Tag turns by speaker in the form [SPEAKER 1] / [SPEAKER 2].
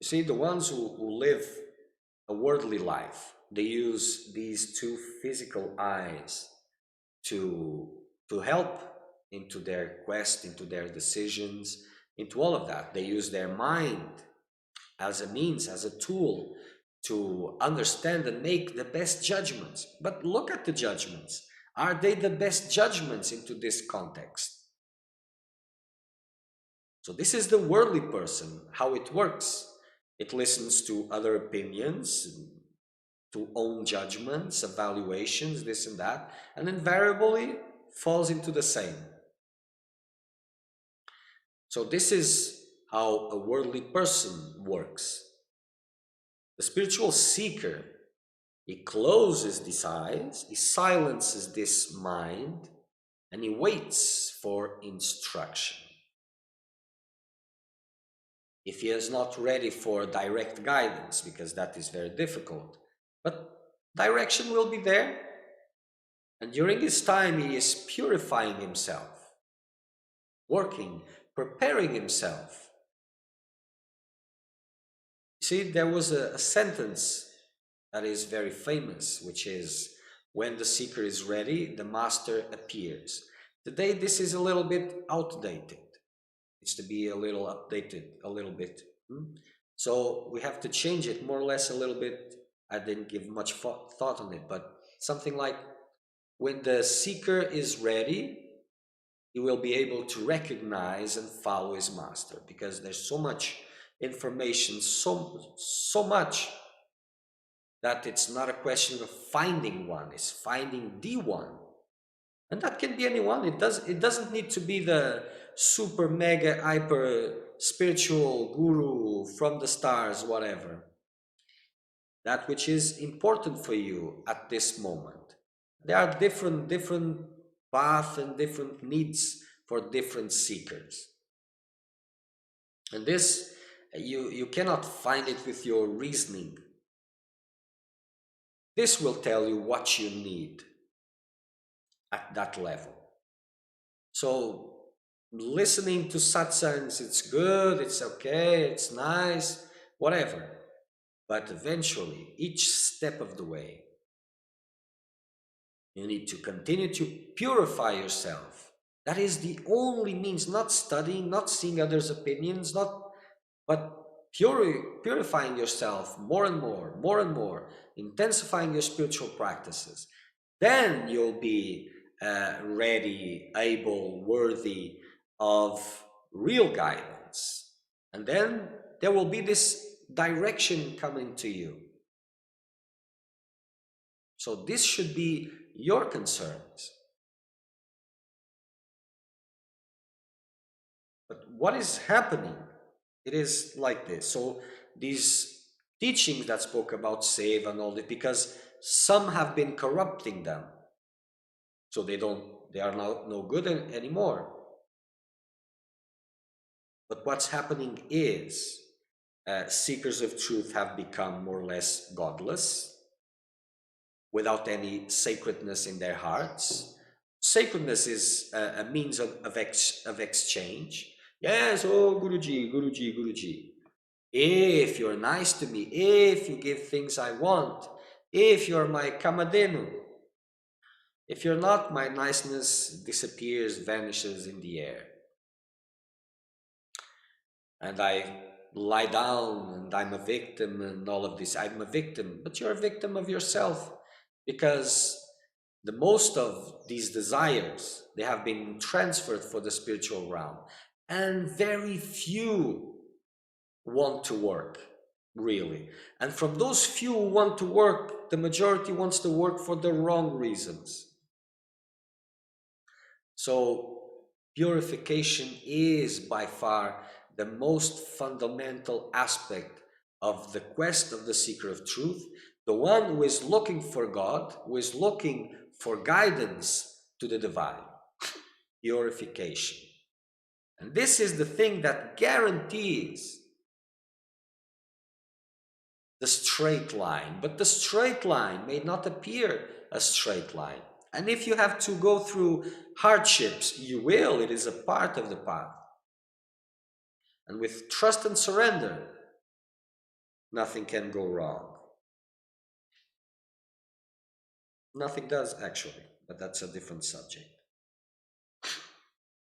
[SPEAKER 1] You see, the ones who live a worldly life, they use these two physical eyes to help into their quest, into their decisions, into all of that. They use their mind as a means, as a tool to understand and make the best judgments. But look at the judgments. Are they the best judgments into this context? So this is the worldly person, how it works. It listens to other opinions, to own judgments, evaluations, this and that, and invariably falls into the same. So this is how a worldly person works. The spiritual seeker, he closes these eyes, he silences this mind, and he waits for instruction. If he is not ready for direct guidance, because that is very difficult, but direction will be there. And during his time, he is purifying himself, working, preparing himself. You see, there was a sentence that is very famous, which is, when the seeker is ready, the master appears. Today, this is a little bit outdated. It's to be a little updated, a little bit. So we have to change it more or less a little bit. I didn't give much thought on it, but something like, when the seeker is ready, he will be able to recognize and follow his master, because there's so much information, so much, that it's not a question of finding one, it's finding the one. And that can be anyone. It doesn't need to be the super mega hyper spiritual guru from the stars, whatever. That which is important for you at this moment. There are different paths and different needs for different seekers. And this, you cannot find it with your reasoning. This will tell you what you need at that level. So listening to satsangs, it's good, it's okay, it's nice, whatever. But eventually, each step of the way, you need to continue to purify yourself. That is the only means, not studying, not seeing others' opinions, but purifying yourself more and more, intensifying your spiritual practices. Then you'll be ready, able, worthy of real guidance. And then there will be this direction coming to you. So this should be your concerns. But what is happening? It is like this. So these teachings that spoke about save and all that, because some have been corrupting them. So they are now no good anymore. But what's happening is seekers of truth have become more or less godless, without any sacredness in their hearts. Sacredness is a means of exchange. Yes, oh, Guruji, Guruji, Guruji. If you're nice to me, if you give things I want, if you're my kamadenu. If you're not, my niceness disappears, vanishes in the air. And I lie down and I'm a victim and all of this. I'm a victim, but you're a victim of yourself, because the most of these desires, they have been transferred for the spiritual realm, and very few want to work, really. And from those few who want to work, the majority wants to work for the wrong reasons. So purification is by far the most fundamental aspect of the quest of the seeker of truth, the one who is looking for God, who is looking for guidance to the divine. Purification. And this is the thing that guarantees the straight line. But the straight line may not appear a straight line. And if you have to go through hardships, you will. It is a part of the path. And with trust and surrender, nothing can go wrong. Nothing does actually, but that's a different subject.